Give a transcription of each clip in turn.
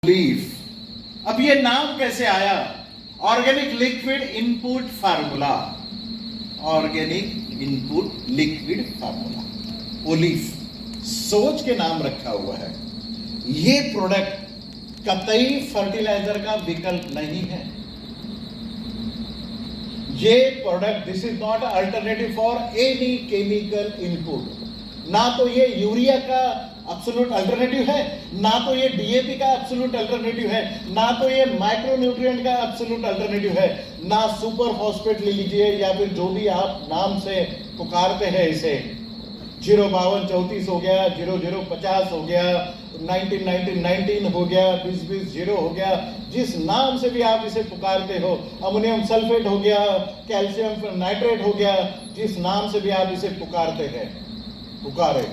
Leaf. अब ये नाम कैसे आया? Organic liquid input formula, organic input liquid formula, ओलीफ सोच के नाम रखा हुआ है। ये प्रोडक्ट कतई फर्टिलाइजर का विकल्प नहीं है। ये product, this is not alternative for any chemical input. ना तो ये यूरिया का एब्सोल्यूट अल्टरनेटिव है, ना तो ये डीएपी का एब्सोल्यूट अल्टरनेटिव है, ना तो ये माइक्रोन्यूट्रिएंट का एब्सोल्यूट अल्टरनेटिव है, ना सुपर फॉस्फेट ले लीजिए या फिर जो भी आप नाम से पुकारते हैं इसे, 05234 हो गया, 0050 हो गया, 1919 हो गया, 2020 हो गया, जिस नाम से भी आप इसे पुकारते हो, अमोनियम सल्फेट हो गया, कैल्शियम नाइट्रेट हो गया, जिस नाम से भी आप इसे पुकारते हैं, पुकारे,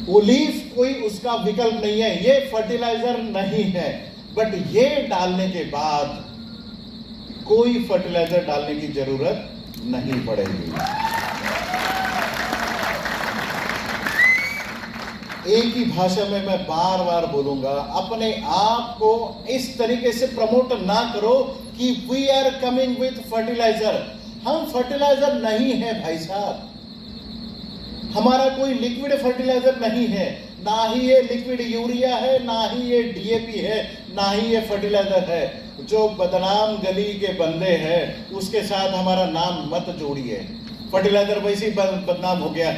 ओलीफ कोई उसका विकल्प नहीं है। ये फर्टिलाइजर नहीं है, बट ये डालने के बाद कोई फर्टिलाइजर डालने की जरूरत नहीं पड़ेगी। एक ही भाषा में मैं बार बार बोलूंगा, अपने आप को इस तरीके से प्रमोट ना करो कि we are coming with fertilizer. हम फर्टिलाइजर नहीं है भाई साहब, हमारा कोई लिक्विड फर्टिलाइजर नहीं है, ना ही ये लिक्विड यूरिया है, ना ही ये डीएपी है, ना ही ये फर्टिलाइजर है। जो बदनाम गली के बंदे हैं उसके साथ हमारा नाम मत जोड़िए। फर्टिलाइजर वैसे ही बदनाम हो गया।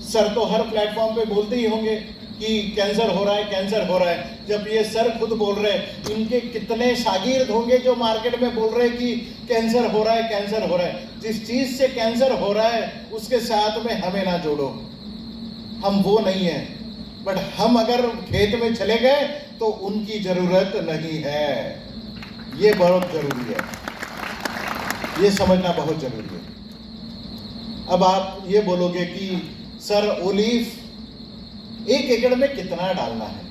सर तो हर प्लेटफॉर्म पे बोलते ही होंगे कि कैंसर हो रहा है, कैंसर हो रहा है। जब ये सर खुद बोल रहे हैं, इनके कितने शागिर्द होंगे जो मार्केट में बोल रहे हैं कि कैंसर हो रहा है, कैंसर हो रहा है। जिस चीज से कैंसर हो रहा है उसके साथ में हमें ना जोड़ो, हम वो नहीं है। बट हम अगर खेत में चले गए तो उनकी जरूरत नहीं है। ये बहुत जरूरी है, ये समझना बहुत जरूरी है। अब आप ये बोलोगे कि सर ओलीफ 1 एकड़ में कितना डालना है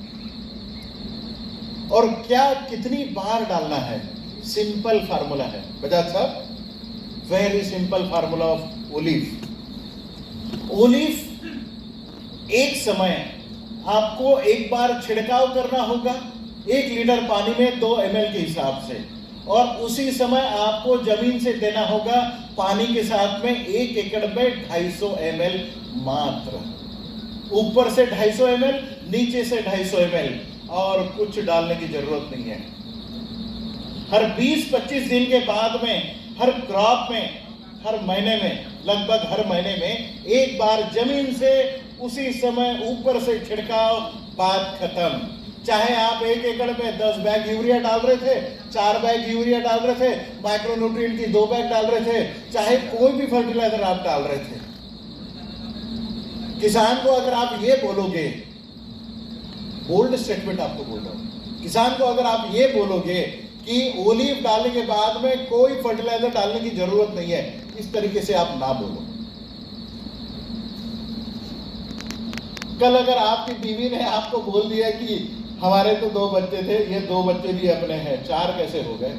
और क्या कितनी बार डालना है? सिंपल फार्मूला है बजाज साहब, वेरी सिंपल फार्मूला ऑफ ओलीफ। ओलीफ एक समय आपको एक बार छिड़काव करना होगा 1 लीटर पानी में 2 ml के हिसाब से, और उसी समय आपको जमीन से देना होगा पानी के साथ में 1 एकड़ में 250 ml मात्र। ऊपर से 250 ml, नीचे से 250 ml, और कुछ डालने की जरूरत नहीं है। हर 20-25 दिन के बाद में, हर क्रॉप में, हर महीने में, लगभग हर महीने में एक बार जमीन से उसी समय ऊपर से छिड़काव, बात खत्म। चाहे आप 1 एकड़ में 10 बैग यूरिया डाल रहे थे, 4 बैग यूरिया डाल रहे थे, माइक्रोन्यूट्रिएंट की 2 बैग डाल रहे थे, चाहे कोई भी फर्टिलाइजर आप डाल रहे थे, किसान को अगर आप ये बोलोगे, बोल्ड स्टेटमेंट आपको बोल रहा हूं, किसान को अगर आप ये बोलोगे कि ओलीफ डालने के बाद में कोई फर्टिलाइजर डालने की जरूरत नहीं है, इस तरीके से आप ना बोलो। कल अगर आपकी बीवी ने आपको बोल दिया कि हमारे तो 2 बच्चे थे, ये 2 बच्चे भी अपने हैं, 4 कैसे हो गए?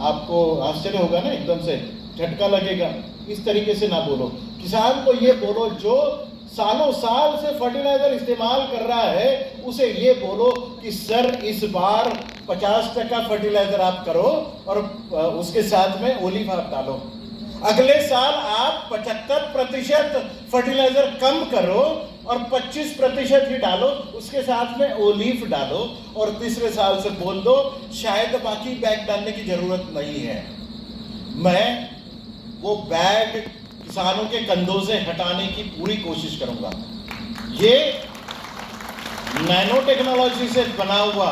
आपको आश्चर्य होगा ना, एकदम से झटका लगेगा। इस तरीके से ना बोलो। किसान को ये बोलो जो सालों साल से फर्टिलाइजर इस्तेमाल कर रहा है, उसे ये बोलो कि सर इस बार 50% फर्टिलाइजर आप करो और उसके साथ में ओलीफ आप डालो। अगले साल आप 75% फर्टिलाइजर कम करो और 25% ही डालो, उसके साथ में ओलीफ डालो, और तीसरे साल से बोल दो शायद बाकी बैग डालने की जरूरत नहीं है। मैं वो बैग किसानों के कंधों से हटाने की पूरी कोशिश करूंगा। ये नैनो टेक्नोलॉजी से बना हुआ,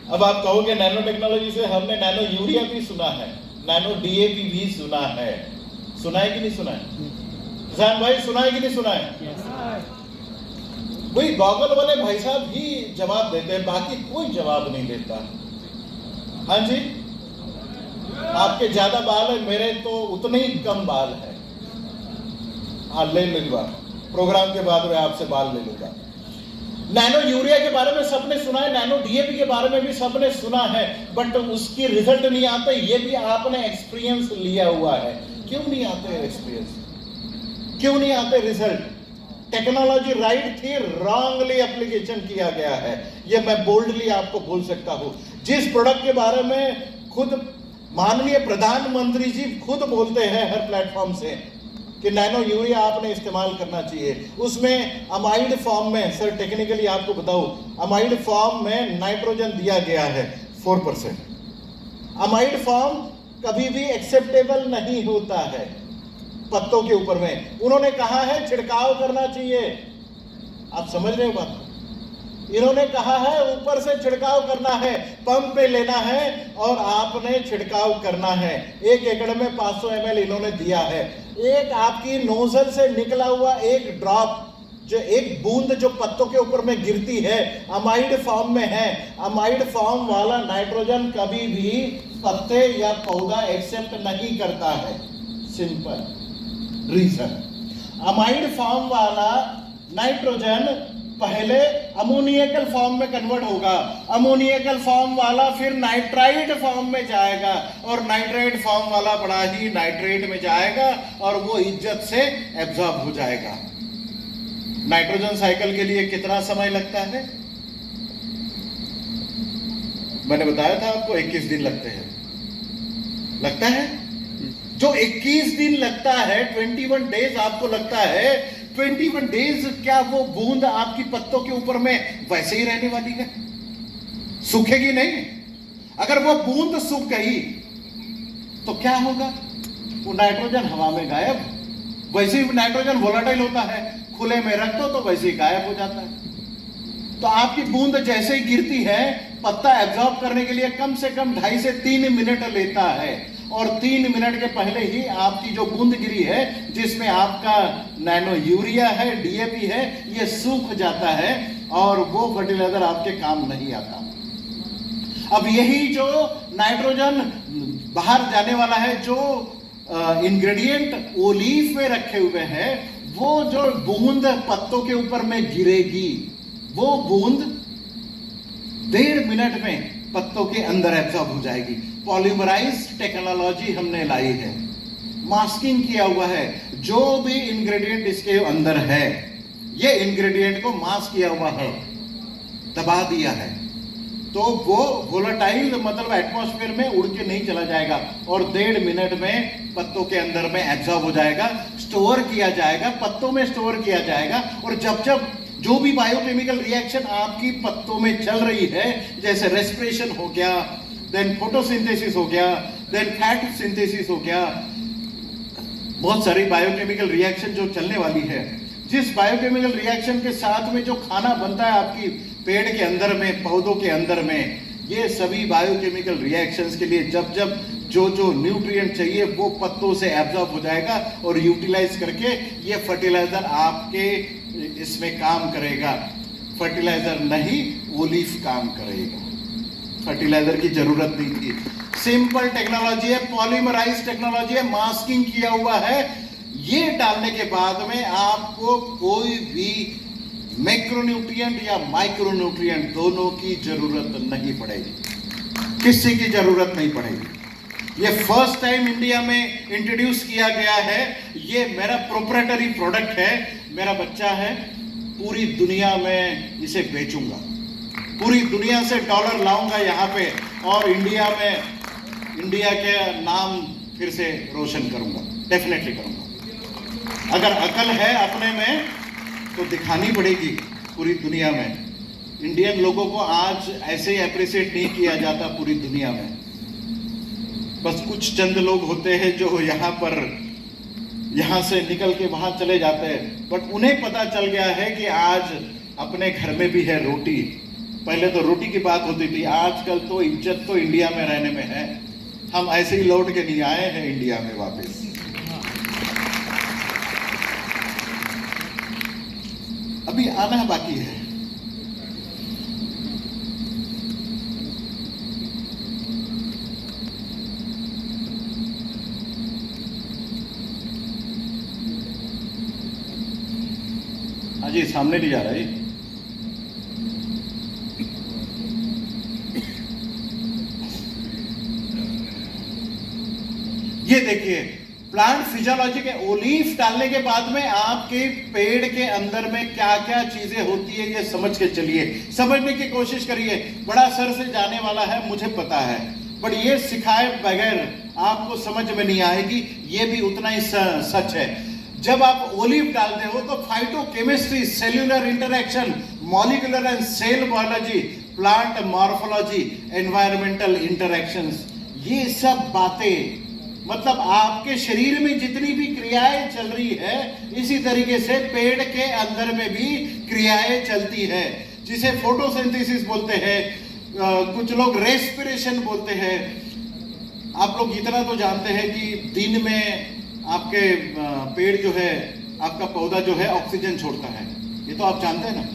अब आप कहोगे नैनो टेक्नोलॉजी से, हमने नैनो यूरिया भी सुना है, नैनो डीएपी भी सुना है। सुना है कि नहीं सुना है? किसान भाई सुना है कि नहीं सुना है? वही गॉगल वाले भाई साहब ही जवाब देते हैं, बाकी कोई जवाब नहीं देता। हाँ जी, आपके ज्यादा बाल है, मेरे तो उतने ही कम बाल है। हाँ, ले लूंगा प्रोग्राम के बाद में, आपसे बाल ले लूंगा। नैनो यूरिया के बारे में सबने सुना है, नैनो डीएपी के बारे में भी सबने सुना है, बट उसकी रिजल्ट नहीं आते। ये भी आपने एक्सपीरियंस लिया हुआ है। क्यों नहीं आते एक्सपीरियंस? क्यों नहीं आते रिजल्ट? टेक्नोलॉजी राइट थी, रॉन्गली एप्लीकेशन किया गया है, ये मैं बोल्डली आपको बोल सकता हूं। जिस प्रोडक्ट के बारे में खुद माननीय प्रधानमंत्री जी खुद बोलते हैं हर प्लेटफॉर्म से कि नैनो यूरिया आपने इस्तेमाल करना चाहिए, उसमें अमाइड फॉर्म में, सर टेक्निकली आपको बताऊं, अमाइड फॉर्म में नाइट्रोजन दिया गया है 4%। अमाइड फॉर्म कभी भी एक्सेप्टेबल नहीं होता है पत्तों के ऊपर में। उन्होंने कहा है छिड़काव करना चाहिए, आप समझ रहे हो बात? इन्होंने कहा है ऊपर से छिड़काव करना है, पंप पे लेना है और आपने छिड़काव करना है। 1 एकड़ में 500 ml इन्होंने दिया है। एक आपकी नोजल से निकला हुआ एक ड्रॉप, जो एक बूंद जो पत्तों के ऊपर में गिरती है, अमाइड फॉर्म में है। अमाइड फॉर्म वाला नाइट्रोजन कभी भी पत्ते या पौधा एक्सेप्ट नहीं करता है। सिंपल रीजन, अमाइड फॉर्म वाला नाइट्रोजन पहले अमोनियकल फॉर्म में कन्वर्ट होगा, अमोनियकल फॉर्म वाला फिर नाइट्राइट फॉर्म में जाएगा और नाइट्राइट फॉर्म वाला बड़ा ही नाइट्रेट में जाएगा और वो इज्जत से एब्जॉर्ब हो जाएगा। नाइट्रोजन साइकिल के लिए कितना समय लगता है? मैंने बताया था आपको 21 दिन लगते हैं। लगता है? जो 21 दिन लगता है, 21 डेज आपको लगता है, 21 डेज क्या वो बूंद आपकी पत्तों के ऊपर में वैसे ही रहने वाली है? सूखेगी नहीं। अगर वो बूंद सूख गई तो क्या होगा? वो नाइट्रोजन हवा में गायब। वैसे ही नाइट्रोजन वोलाटाइल होता है, खुले में रख दो तो वैसे ही गायब हो जाता है। तो आपकी बूंद जैसे ही गिरती है, पत्ता एब्जॉर्ब करने के लिए कम से कम 2.5 से 3 मिनट लेता है और 3 मिनट के पहले ही आपकी जो बूंद गिरी है, जिसमें आपका नैनो यूरिया है, डीएपी है, ये सूख जाता है और वो फर्टिलाइजर आपके काम नहीं आता। अब यही जो नाइट्रोजन बाहर जाने वाला है, जो इंग्रेडिएंट ओलीफ में रखे हुए हैं, वो जो बूंद पत्तों के ऊपर में गिरेगी, वो बूंद 1.5 मिनट में पत्तों के अंदर एब्जॉर्ब हो जाएगी। पॉलीमराइज टेक्नोलॉजी हमने लाई है, मास्किंग किया हुआ है। जो भी इंग्रेडिएंट इसके अंदर है, ये इंग्रेडिएंट को मास्क किया हुआ है, दबा दिया है, तो वो वोलेटाइल मतलब एटमॉस्फेयर में उड़ के नहीं चला जाएगा और 1.5 मिनट में पत्तों के अंदर में एब्जॉर्ब हो जाएगा, स्टोर किया जाएगा, पत्तों में स्टोर किया जाएगा। और जब जब जो भी बायोकेमिकल रिएक्शन आपकी पत्तों में चल रही है, जैसे रेस्पिरेशन हो गया, देन फोटोसिंथेसिस हो गया, देन फैट सिंथेसिस हो गया, बहुत सारी बायोकेमिकल रिएक्शन जो चलने वाली है, जिस बायोकेमिकल रिएक्शन के साथ में जो खाना बनता है आपकी पेड़ के अंदर में, पौधों के अंदर में, ये सभी बायोकेमिकल रिएक्शंस के लिए जब जब जो जो न्यूट्रिएंट चाहिए वो पत्तों से एब्जॉर्ब हो जाएगा और यूटिलाइज करके ये फर्टिलाइजर आपके इसमें काम करेगा। फर्टिलाइजर नहीं, ओलीफ काम करेगा। फर्टिलाइजर की जरूरत नहीं थी। सिंपल टेक्नोलॉजी है, पॉलीमराइज टेक्नोलॉजी है, मास्किंग किया हुआ है। ये डालने के बाद में आपको कोई भी मैक्रोन्यूट्रिएंट या माइक्रोन्यूट्रिएंट दोनों की जरूरत नहीं पड़ेगी, किसी की जरूरत नहीं पड़ेगी। ये फर्स्ट टाइम इंडिया में इंट्रोड्यूस किया गया है। ये मेरा प्रोप्राइटरी प्रोडक्ट है, मेरा बच्चा है, पूरी दुनिया में इसे बेचूंगा, पूरी दुनिया से डॉलर लाऊंगा यहाँ पे और इंडिया में इंडिया के नाम फिर से रोशन करूंगा, डेफिनेटली करूंगा। अगर अकल है अपने में तो दिखानी पड़ेगी पूरी दुनिया में। इंडियन लोगों को आज ऐसे ही अप्रिशिएट नहीं किया जाता पूरी दुनिया में। बस कुछ चंद लोग होते हैं जो यहाँ से निकल के वहां चले जाते हैं, बट उन्हें पता चल गया है कि आज अपने घर में भी है रोटी। पहले तो रोटी की बात होती थी, आजकल तो इज्जत तो इंडिया में रहने में है। हम ऐसे ही लौट के नहीं आए हैं इंडिया में वापस। अभी आना बाकी है। हाँ जी, सामने नहीं जा रहा है। ये देखिए, प्लांट फिजियोलॉजी के ओलीफ डालने के बाद में आपके पेड़ के अंदर में क्या क्या चीजें होती है ये समझ के चलिए, समझने की कोशिश करिए। बड़ा सर से जाने वाला है मुझे पता है, बट ये सिखाए बगैर आपको समझ में नहीं आएगी, ये भी उतना ही सच है। जब आप ओलिव डालते हो तो phytochemistry, cellular interaction, molecular and cell biology, plant morphology, environmental interactions, ये सब बातें, मतलब आपके शरीर में जितनी भी क्रियाएं चल रही है इसी तरीके से पेड़ के अंदर में भी क्रियाएं चलती है, जिसे फोटोसिंथेसिस बोलते हैं, कुछ लोग रेस्पिरेशन बोलते हैं। आप लोग इतना तो जानते हैं कि दिन में आपके पेड़ जो है, आपका पौधा जो है ऑक्सीजन छोड़ता है, ये तो आप जानते हैं ना,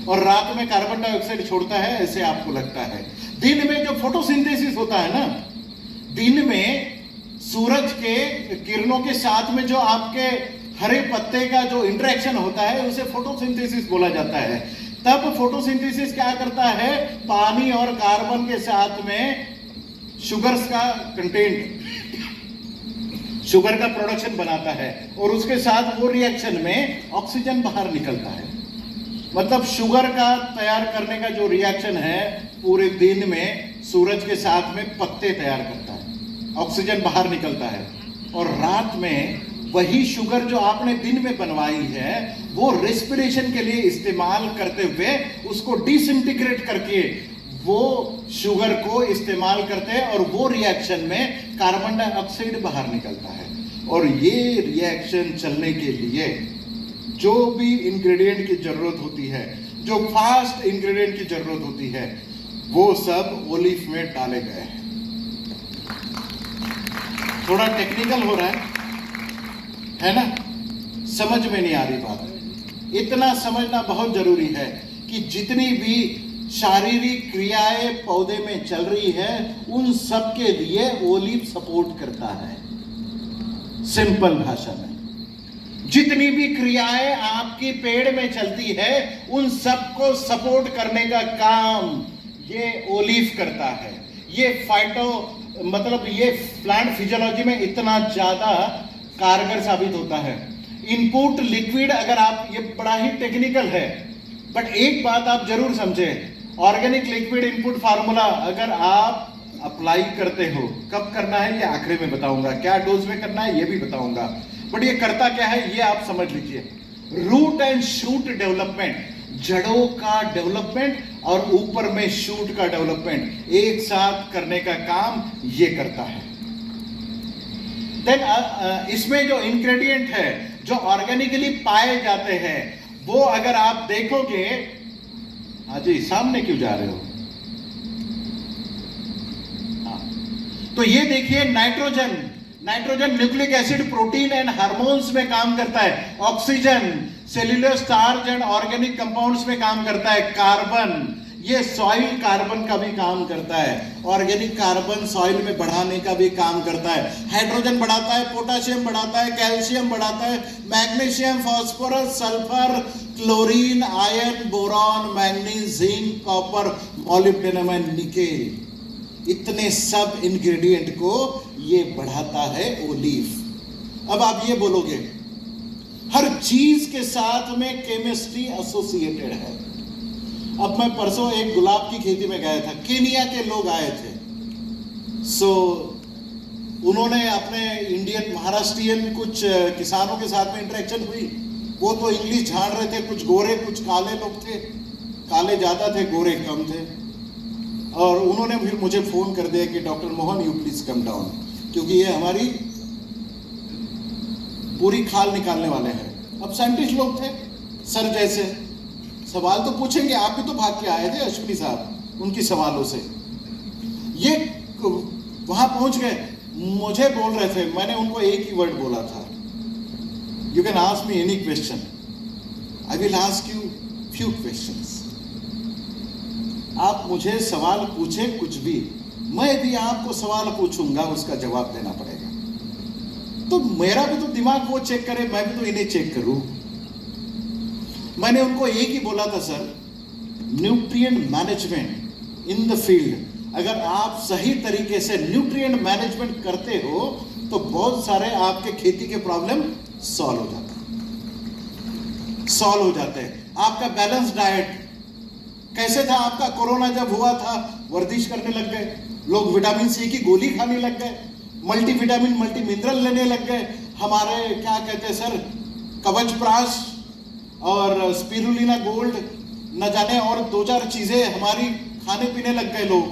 और रात में कार्बन डाइऑक्साइड छोड़ता है, ऐसे आपको लगता है। दिन में जो फोटोसिंथेसिस होता है ना, दिन में सूरज के किरणों के साथ में जो आपके हरे पत्ते का जो इंटरेक्शन होता है उसे फोटोसिंथेसिस बोला जाता है। तब फोटोसिंथेसिस क्या करता है, पानी और कार्बन के साथ में शुगर्स का कंटेंट, शुगर का प्रोडक्शन बनाता है और उसके साथ वो रिएक्शन में ऑक्सीजन बाहर निकलता है। मतलब शुगर का तैयार करने का जो रिएक्शन है पूरे दिन में सूरज के साथ में पत्ते तैयार करता है, ऑक्सीजन बाहर निकलता है, और रात में वही शुगर जो आपने दिन में बनवाई है वो रेस्पिरेशन के लिए इस्तेमाल करते हुए उसको डिसइंटीग्रेट करके वो शुगर को इस्तेमाल करते हैं और वो रिएक्शन में कार्बन डाइऑक्साइड बाहर निकलता है। और ये रिएक्शन चलने के लिए जो भी इंग्रेडिएंट की जरूरत होती है, जो फास्ट इंग्रेडिएंट की जरूरत होती है, वो सब ओलिव में डाले गए हैं। थोड़ा टेक्निकल हो रहा है ना, समझ में नहीं आ रही बात। इतना समझना बहुत जरूरी है कि जितनी भी शारीरिक क्रियाएं पौधे में चल रही है उन सब के लिए ओलिव सपोर्ट करता है। सिंपल भाषा में जितनी भी क्रियाएं आपकी पेड़ में चलती है उन सबको सपोर्ट करने का काम ये ओलिव करता है। ये मतलब ये प्लांट फिजियोलॉजी में इतना ज्यादा कारगर साबित होता है। इनपुट लिक्विड, अगर आप, ये बड़ा ही टेक्निकल है, बट एक बात आप जरूर समझे, ऑर्गेनिक लिक्विड इनपुट फार्मूला अगर आप अप्लाई करते हो, कब करना है ये आखिरी में बताऊंगा, क्या डोज में करना है ये भी बताऊंगा, बट ये करता क्या है ये आप समझ लीजिए। रूट एंड शूट डेवलपमेंट, जड़ों का डेवलपमेंट और ऊपर में शूट का डेवलपमेंट एक साथ करने का काम ये करता है। देन इसमें जो इंग्रेडिएंट है जो ऑर्गेनिकली पाए जाते हैं वो अगर आप देखोगे, हाँ जी सामने क्यों जा रहे हो, हाँ, तो ये देखिए nitrogen nucleic acid, protein and hormones में काम करता है। Oxygen cellular starch and organic compounds में काम करता है। कार्बन, ये सॉइल कार्बन का भी काम करता है, ऑर्गेनिक कार्बन सॉइल में बढ़ाने का भी काम करता है। हाइड्रोजन बढ़ाता है, पोटाशियम बढ़ाता है, कैल्शियम बढ़ाता है, magnesium, phosphorus, sulphur, chlorine, iron, boron, manganese, zinc, copper, molybdenum and nickel, इतने सब इंग्रेडिएंट को ये बढ़ाता है ओलिव। अब आप ये बोलोगे हर चीज के साथ में केमिस्ट्री एसोसिएटेड है। अब मैं परसों एक गुलाब की खेती में गया था, केनिया के लोग आए थे, उन्होंने अपने इंडियन महाराष्ट्रियन कुछ किसानों के साथ में इंटरेक्शन हुई। वो तो इंग्लिश झाड़ रहे थे, कुछ गोरे कुछ काले लोग थे, काले ज्यादा थे गोरे कम थे, और उन्होंने फिर मुझे फोन कर दिया कि doctor Mohan you please come down, क्योंकि ये हमारी पूरी खाल निकालने वाले हैं। अब साइंटिस्ट लोग थे, सर जैसे सवाल तो पूछेंगे, आप भी तो भाग के आए थे अश्विनी साहब उनकी सवालों से। ये वहां पहुंच गए, मुझे बोल रहे थे, मैंने उनको एक ही वर्ड बोला था, you can ask me any question, I will ask you few questions. आप मुझे सवाल पूछे कुछ भी, मैं भी आपको सवाल पूछूंगा, उसका जवाब देना पड़ेगा। तो मेरा भी तो दिमाग वो चेक करे, मैं भी तो इन्हें चेक करूं। मैंने उनको एक ही बोला था, sir nutrient management in the field, अगर आप सही तरीके से न्यूट्रिएंट मैनेजमेंट करते हो तो बहुत सारे आपके खेती के प्रॉब्लम सॉल्व हो जाते हैं। आपका बैलेंस डाइट कैसे था? आपका कोरोना जब हुआ था वर्जिश करने लग गए लोग, विटामिन सी की गोली खाने लग गए, मल्टीविटामिन मल्टी मिनरल लेने लग गए, हमारे क्या कहते हैं सर, कवच प्राश और स्पिरुलिना गोल्ड न जाने और 2-4 चीजें हमारी खाने पीने लग गए लोग,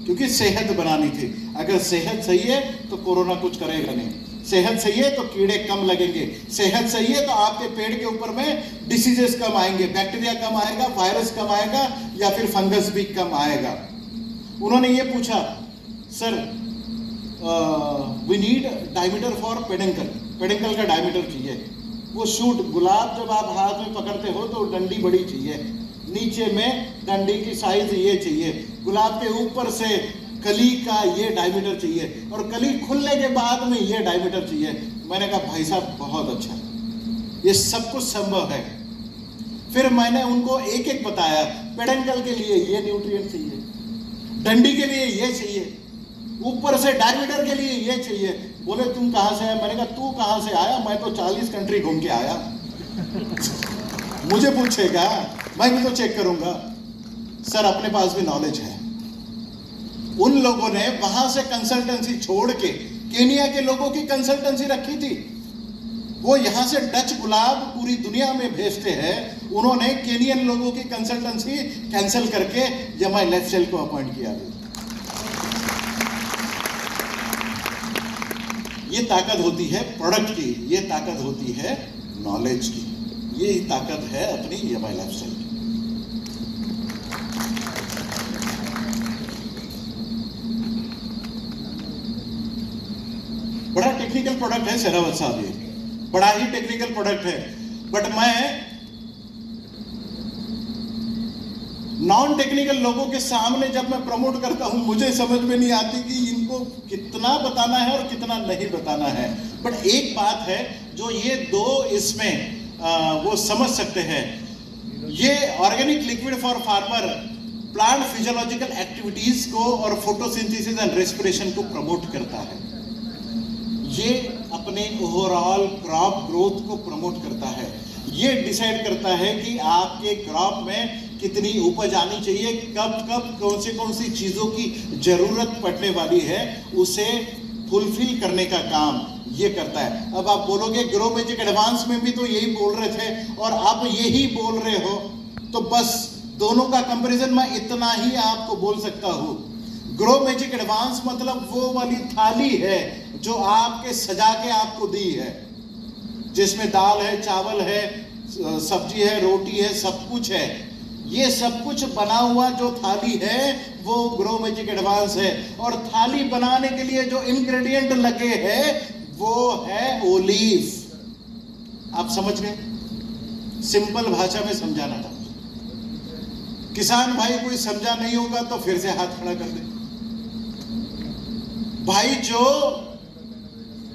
क्योंकि सेहत बनानी थी। अगर सेहत सही है तो कोरोना कुछ करेगा नहीं, सेहत सही है तो कीड़े कम लगेंगे, सेहत सही है तो आपके पेड़ के ऊपर में डिसीजेस कम आएंगे, बैक्टीरिया कम आएगा, वायरस कम आएगा या फिर फंगस भी कम आएगा। उन्होंने ये पूछा, sir we need diameter for peduncle, peduncle का डायमीटर चाहिए। वो शूट गुलाब जब आप हाथ में पकड़ते हो तो डंडी बड़ी चाहिए, नीचे में डंडी की साइज ये चाहिए, गुलाब के ऊपर से कली का ये डायमीटर चाहिए और कली खुलने के बाद में ये डायमीटर चाहिए। मैंने कहा भाई साहब बहुत अच्छा, ये सब कुछ संभव है। फिर मैंने उनको एक एक बताया, पेडंकल के लिए ये न्यूट्रिएंट चाहिए, डंडी के लिए ये चाहिए, ऊपर से डायमीटर के लिए ये चाहिए। बोले तुम कहां से आया? मैंने कहा तू कहां से आया? मैं तो 40 कंट्री घूम के आया। मुझे पूछेगा, मैं भी तो चेक करूंगा। सर अपने पास भी नॉलेज है। उन लोगों ने वहां से कंसल्टेंसी छोड़ के केनिया के लोगों की कंसल्टेंसी रखी थी। वो यहां से डच गुलाब पूरी दुनिया में भेजते हैं, उन्होंने केनियन लोगों की कंसल्टेंसी कैंसिल करके जमाई लाइफस्टाइल को अपॉइंट किया। ये ताकत होती है प्रोडक्ट की, ये ताकत होती है नॉलेज की, ये ताकत है अपनी EMI लाइफस्टाइल की। बड़ा टेक्निकल प्रोडक्ट है शेरावत साहब, ये बड़ा ही टेक्निकल प्रोडक्ट है। बट मैं नॉन टेक्निकल लोगों के सामने जब मैं प्रमोट करता हूं, मुझे समझ में नहीं आती कि इनको कितना बताना है और कितना नहीं बताना है। बट एक बात है जो ये दो इसमें वो समझ सकते हैं, ये organic liquid for farmer plant physiological activities को और फोटोसिंथेसिस एंड रेस्पिरेशन को प्रमोट करता है। ये अपने ओवरऑल क्रॉप ग्रोथ को प्रमोट करता है। ये डिसाइड करता है कि आपके क्रॉप में कितनी उपज आनी चाहिए, कब कब कौन सी चीजों की जरूरत पड़ने वाली है, उसे फुलफिल करने का काम ये करता है। अब आप बोलोगे ग्रो मैजिक एडवांस में भी तो यही बोल रहे थे और आप यही बोल रहे हो, तो बस दोनों का कंपैरिजन मैं इतना ही आपको बोल सकता हूं। ग्रो मैजिक एडवांस मतलब वो वाली थाली है जो आपके सजा के आपको दी है, जिसमें दाल है, चावल है, सब्जी है, रोटी है, सब कुछ है। ये सब कुछ बना हुआ जो थाली है वो ग्रो मैजिक एडवांस है। और थाली बनाने के लिए जो इंग्रेडिएंट लगे हैं वो है ओलीव। आप समझ गए? सिंपल भाषा में समझाना था। किसान भाई कोई समझा नहीं होगा तो फिर से हाथ खड़ा कर दे। भाई जो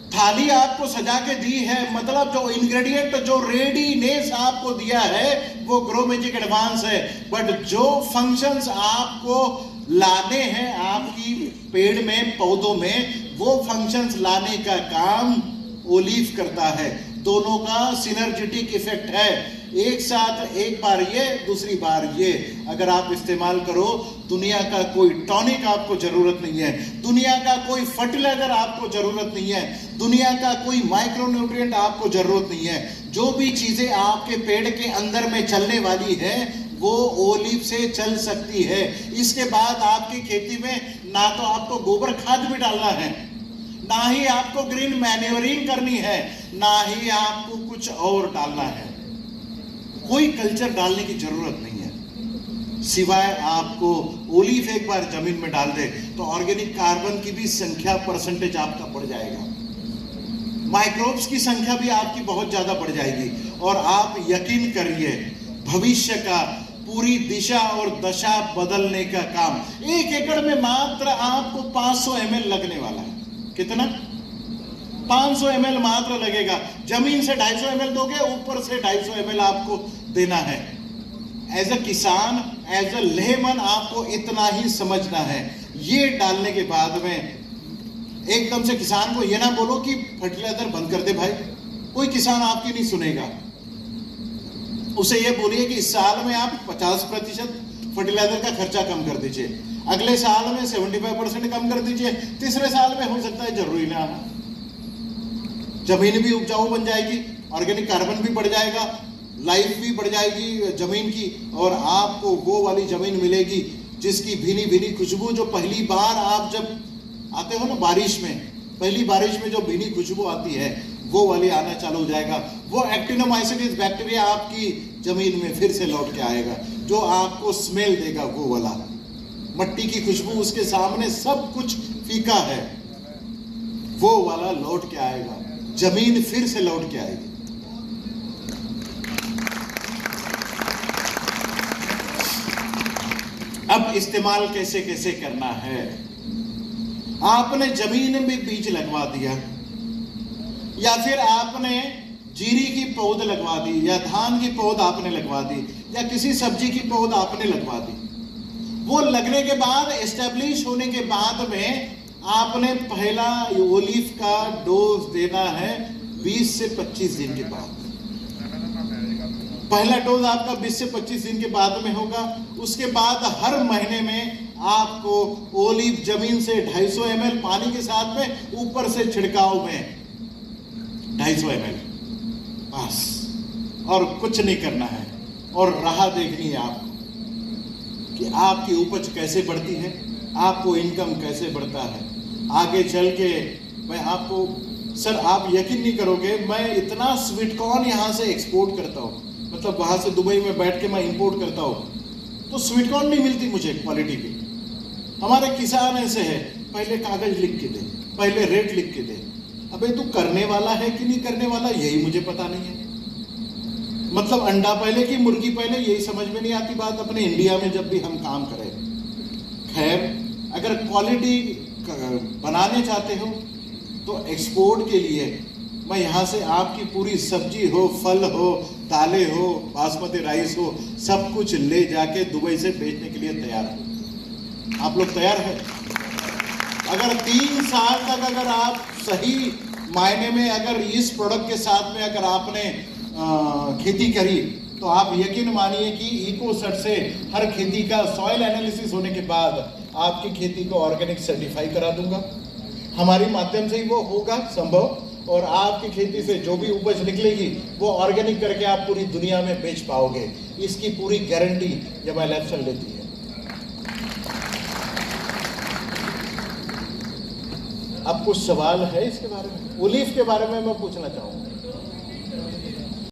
थाली आपको सजा के दी है, मतलब जो इंग्रेडिएंट जो रेडीनेस आपको दिया है वो ग्रो मैजिक एडवांस है। बट जो फंक्शंस आपको लाने हैं आपकी पेड़ में, पौधों में, वो फंक्शंस लाने का काम ओलीव करता है। दोनों का सिनर्जेटिक इफेक्ट है। एक साथ एक बार ये, दूसरी बार ये अगर आप इस्तेमाल करो, दुनिया का कोई टॉनिक आपको जरूरत नहीं है, दुनिया का कोई फर्टिलाइजर आपको जरूरत नहीं है, दुनिया का कोई माइक्रोन्यूट्रिएंट आपको जरूरत नहीं है। जो भी चीजें आपके पेड़ के अंदर में चलने वाली है वो ओलिव से चल सकती है। इसके बाद आपकी खेती में ना तो आपको गोबर खाद भी डालना है, ना ही आपको ग्रीन मैन्योरिंग करनी है, ना ही आपको कुछ और डालना है। कोई कल्चर डालने की जरूरत नहीं है, सिवाय आपको ओलिव एक बार जमीन में डाल दे तो ऑर्गेनिक कार्बन की भी संख्या परसेंटेज आपका बढ़ जाएगा, माइक्रोब्स की संख्या भी आपकी बहुत ज्यादा बढ़ जाएगी। और आप यकीन करिए भविष्य का पूरी दिशा और दशा बदलने का काम 1 एकड़ में मात्र आपको 500 ml लगने वाला है। कितना? 500 ml मात्र लगेगा। जमीन से 250 ml दोगे, ऊपर से 250 ml आपको देना है। एज अ किसान, एज अ लेमन आपको इतना ही समझना है। ये डालने के बाद में एकदम से किसान को ये ना बोलो कि फर्टिलाइजर बंद कर दे भाई, कोई किसान आपकी नहीं सुनेगा। उसे ये बोलिए कि इस साल में आप 50% फर्टिलाइजर का खर्चा कम कर दीजिए, अगले साल में 75% कम कर दीजिए, तीसरे साल में हो सकता है जरूरी ना आना। जमीन भी उपजाऊ बन जाएगी, ऑर्गेनिक कार्बन भी बढ़ जाएगा, लाइफ भी बढ़ जाएगी जमीन की, और आपको वो वाली जमीन मिलेगी जिसकी भीनी भीनी खुशबू, जो पहली बार आप जब आते हो ना बारिश में, पहली बारिश में जो भीनी खुशबू आती है वो वाली आना चालू हो जाएगा। वो एक्टिनोमाइसीट्स बैक्टीरिया आपकी जमीन में फिर से लौट के आएगा, जो आपको स्मेल देगा वो वाला। मट्टी की खुशबू, उसके सामने सब कुछ फीका है, वो वाला लौट के आएगा, जमीन फिर से लौट के आएगी। अब इस्तेमाल कैसे कैसे करना है। आपने जमीन में बीज लगवा दिया, या फिर आपने जीरी की पौध लगवा दी, या धान की पौध आपने लगवा दी, या किसी सब्जी की पौध आपने लगवा दी। वो लगने के बाद, एस्टेब्लिश होने के बाद में आपने पहला ओलिव का डोज देना है 20 से 25 दिन के बाद। पहला डोज आपका 20 से 25 दिन के बाद में होगा। उसके बाद हर महीने में आपको ओलिव जमीन से 250 ml पानी के साथ में, ऊपर से छिड़काव में 250 ml, बस, और कुछ नहीं करना है। और राह देखनी है आपको कि आपकी उपज कैसे बढ़ती है, आपको इनकम कैसे बढ़ता है। आगे चल के मैं आपको, सर आप यकीन नहीं करोगे, मैं इतना स्वीट कॉर्न यहाँ से एक्सपोर्ट करता हूँ, मतलब वहाँ से दुबई में बैठ के मैं इंपोर्ट करता हूँ, तो स्वीट कॉर्न नहीं मिलती मुझे क्वालिटी की। हमारे किसान ऐसे है, पहले कागज लिख के दे, पहले रेट लिख के दे। अबे तू करने वाला है कि नहीं करने वाला, यही मुझे पता नहीं है। मतलब अंडा पहले कि मुर्गी पहले, यही समझ में नहीं आती बात अपने इंडिया में जब भी हम काम करें। खैर, अगर क्वालिटी बनाने चाहते हो तो एक्सपोर्ट के लिए मैं यहाँ से आपकी पूरी सब्जी हो, फल हो, दालें हो, बासमती राइस हो, सब कुछ ले जाके दुबई से बेचने के लिए तैयार हूँ। आप लोग तैयार हैं? अगर 3 साल तक अगर आप सही मायने में अगर इस प्रोडक्ट के साथ में अगर आपने खेती करी, तो आप यकीन मानिए कि इकोसर्ट से हर खेती का सॉइल एनालिसिस होने के बाद आपकी खेती को ऑर्गेनिक सर्टिफाई करा दूंगा। हमारी माध्यम से ही वो होगा संभव, और आपकी खेती से जो भी उपज निकलेगी वो ऑर्गेनिक करके आप पूरी दुनिया में बेच पाओगे। इसकी पूरी गारंटी जमाल एप्सन लेती है। अब कुछ सवाल है इसके बारे में? ओलिव के बारे में मैं पूछना चाहूँगा।